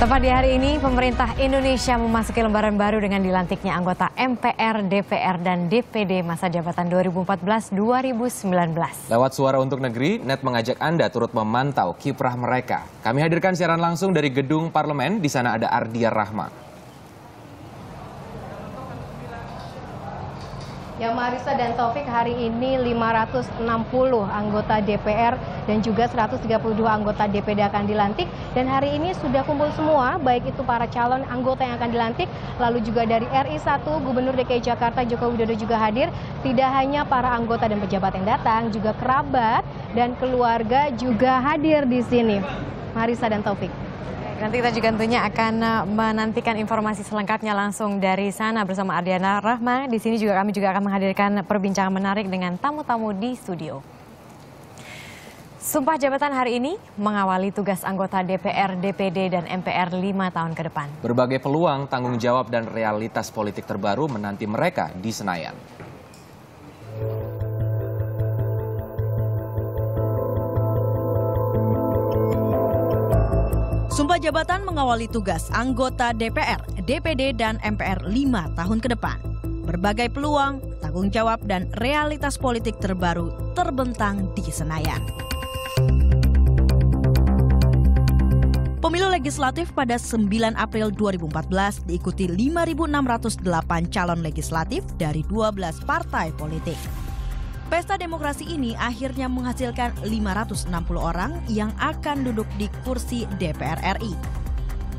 Tepat di hari ini, pemerintah Indonesia memasuki lembaran baru dengan dilantiknya anggota MPR, DPR, dan DPD masa jabatan 2014-2019. Lewat Suara untuk Negeri, NET mengajak Anda turut memantau kiprah mereka. Kami hadirkan siaran langsung dari gedung parlemen, di sana ada Ardia Rahma. Ya, Marisa dan Taufik, hari ini 560 anggota DPR dan juga 132 anggota DPD akan dilantik. Dan hari ini sudah kumpul semua, baik itu para calon anggota yang akan dilantik, lalu juga dari RI 1, Gubernur DKI Jakarta Joko Widodo juga hadir. Tidak hanya para anggota dan pejabat yang datang, juga kerabat dan keluarga juga hadir di sini. Marisa dan Taufik. Nanti kita juga tentunya akan menantikan informasi selengkapnya langsung dari sana bersama Ardiana Rahma. Di sini juga kami akan menghadirkan perbincangan menarik dengan tamu-tamu di studio. Sumpah jabatan hari ini mengawali tugas anggota DPR, DPD, dan MPR 5 tahun ke depan. Berbagai peluang, tanggung jawab, dan realitas politik terbaru menanti mereka di Senayan. Sumpah jabatan mengawali tugas anggota DPR, DPD, dan MPR 5 tahun ke depan. Berbagai peluang, tanggung jawab, dan realitas politik terbaru terbentang di Senayan. Pemilu legislatif pada 9 April 2014 diikuti 5.608 calon legislatif dari 12 partai politik. Pesta demokrasi ini akhirnya menghasilkan 560 orang yang akan duduk di kursi DPR RI.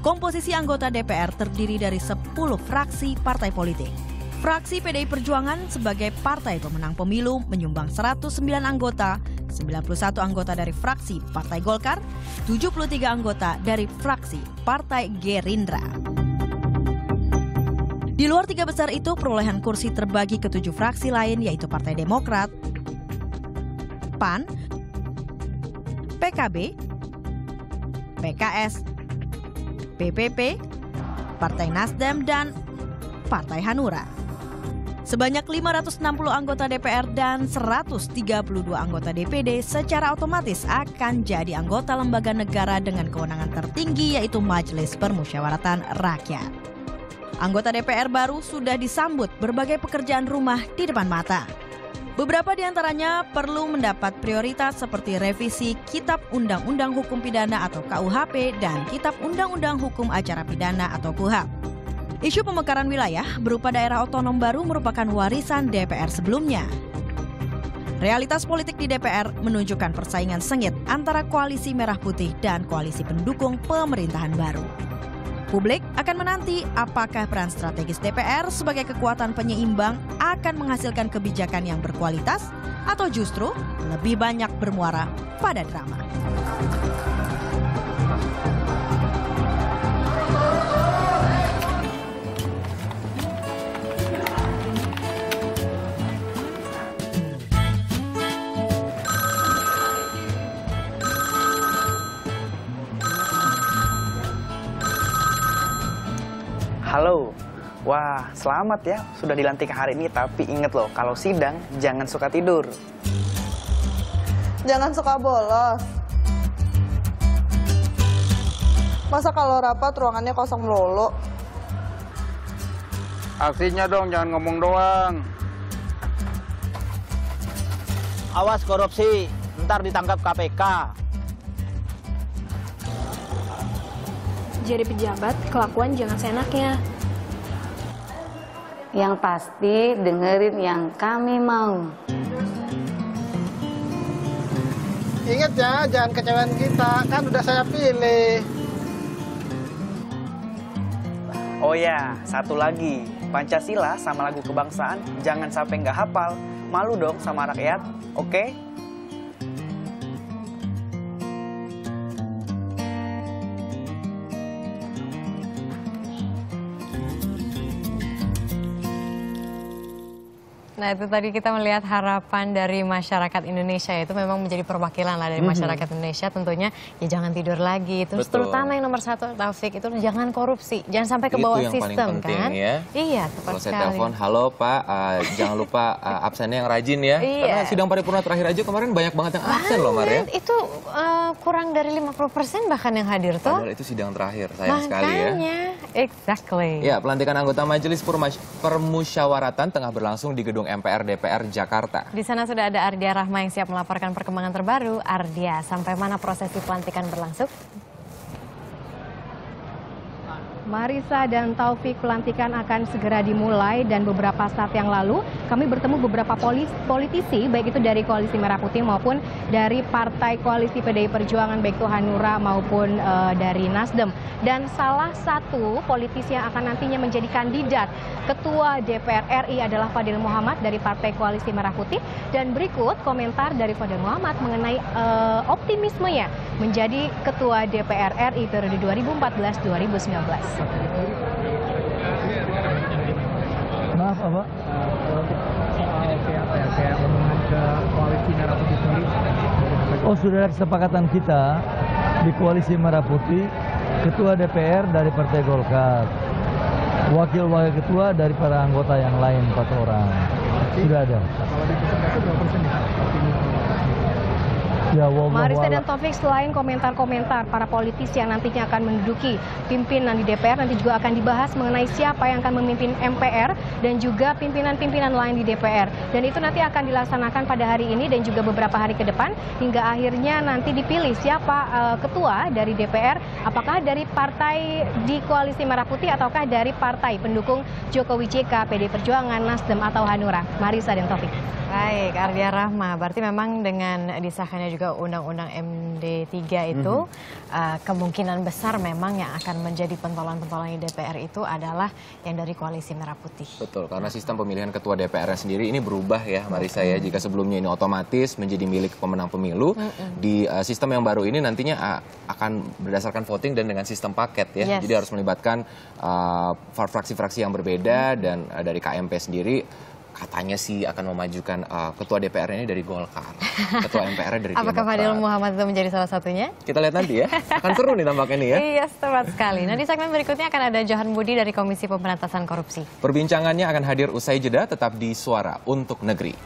Komposisi anggota DPR terdiri dari 10 fraksi partai politik. Fraksi PDI Perjuangan sebagai partai pemenang pemilu menyumbang 109 anggota, 91 anggota dari fraksi Partai Golkar, 73 anggota dari fraksi Partai Gerindra. Di luar tiga besar itu, perolehan kursi terbagi ke 7 fraksi lain, yaitu Partai Demokrat, PAN, PKB, PKS, PPP, Partai Nasdem, dan Partai Hanura. Sebanyak 560 anggota DPR dan 132 anggota DPD secara otomatis akan jadi anggota lembaga negara dengan kewenangan tertinggi, yaitu Majelis Permusyawaratan Rakyat. Anggota DPR baru sudah disambut berbagai pekerjaan rumah di depan mata. Beberapa di antaranya perlu mendapat prioritas seperti revisi Kitab Undang-Undang Hukum Pidana atau KUHP dan Kitab Undang-Undang Hukum Acara Pidana atau KUHAP. Isu pemekaran wilayah berupa daerah otonom baru merupakan warisan DPR sebelumnya. Realitas politik di DPR menunjukkan persaingan sengit antara koalisi merah putih dan koalisi pendukung pemerintahan baru. Publik akan menanti apakah peran strategis DPR sebagai kekuatan penyeimbang akan menghasilkan kebijakan yang berkualitas atau justru lebih banyak bermuara pada drama. Halo, wah selamat ya sudah dilantik hari ini, tapi inget loh kalau sidang jangan suka tidur. Jangan suka bolos. Masa kalau rapat ruangannya kosong melulu? Aksinya dong, jangan ngomong doang. Awas korupsi, ntar ditangkap KPK. Jadi pejabat, kelakuan jangan seenaknya. Yang pasti dengerin yang kami mau. Ingat ya, jangan kecewain kita, kan udah saya pilih. Oh ya, satu lagi, Pancasila sama lagu kebangsaan jangan sampai nggak hafal. Malu dong sama rakyat, oke? Nah, itu tadi kita melihat harapan dari masyarakat Indonesia, itu memang menjadi perwakilan lah dari masyarakat Indonesia. Tentunya ya jangan tidur lagi. Terus terutama yang nomor 1, Taufik, itu jangan korupsi, jangan sampai ke bawah sistem, kan? Ya. Iya, tepat Kalau saya sekali. telepon, halo Pak, jangan lupa absennya yang rajin ya. Iya. Karena sidang paripurna terakhir aja kemarin banyak banget yang absen loh, Mar ya. Itu kurang dari 50% bahkan yang hadir tuh. Padahal itu sidang terakhir, sayang sekali ya. Makanya, exactly. Ya, pelantikan anggota Majelis Permusyawaratan tengah berlangsung di gedung MPR DPR Jakarta. Di sana sudah ada Ardia Rahma yang siap melaporkan perkembangan terbaru. Ardia, sampai mana prosesi pelantikan berlangsung? Marisa dan Taufik, pelantikan akan segera dimulai dan beberapa saat yang lalu kami bertemu beberapa politisi baik itu dari Koalisi Merah Putih maupun dari Partai Koalisi PDI Perjuangan baik itu Hanura maupun dari Nasdem. Dan salah satu politisi yang akan nantinya menjadi kandidat Ketua DPR RI adalah Fadil Muhammad dari Partai Koalisi Merah Putih. Dan berikut komentar dari Fadil Muhammad mengenai optimismenya menjadi Ketua DPR RI periode 2014-2019. Maaf Pak, kayak omongan ke Koalisi Merah Putih sendiri. Oh, sudah ada kesepakatan kita di Koalisi Merah Putih, Ketua DPR dari Partai Golkar, Wakil-wakil ketua dari para anggota yang lain 4 orang. Sudah ada. Kalau di pusat itu berapa persen ya? Marisa dan Taufik, selain komentar-komentar para politisi yang nantinya akan menduduki pimpinan di DPR, nanti juga akan dibahas mengenai siapa yang akan memimpin MPR dan juga pimpinan-pimpinan lain di DPR. Dan itu nanti akan dilaksanakan pada hari ini dan juga beberapa hari ke depan hingga akhirnya nanti dipilih siapa ketua dari DPR, apakah dari partai di Koalisi Merah Putih ataukah dari partai pendukung Jokowi JK, PD Perjuangan, Nasdem atau Hanura. Marisa dan Taufik. Baik, Ardia Rahma. Berarti memang dengan disahkannya juga Undang-Undang MD3 itu, kemungkinan besar memang yang akan menjadi pentolan-pentolan di DPR itu adalah yang dari Koalisi Merah Putih. Betul, karena sistem pemilihan ketua DPR sendiri ini berubah ya, Marisa ya. Jika sebelumnya ini otomatis menjadi milik pemenang pemilu, di sistem yang baru ini nantinya akan berdasarkan voting dan dengan sistem paket ya. Jadi harus melibatkan fraksi-fraksi yang berbeda dan dari KMP sendiri. Katanya sih akan memajukan ketua DPR ini dari Golkar, ketua MPR dari Demokrat. Apakah Fadil Muhammad itu menjadi salah satunya? Kita lihat nanti ya, akan seru nih tampaknya nih ya. Iya, tepat sekali. Nah, di segmen berikutnya akan ada Johan Budi dari Komisi Pemberantasan Korupsi. Perbincangannya akan hadir usai jeda, tetap di Suara untuk Negeri.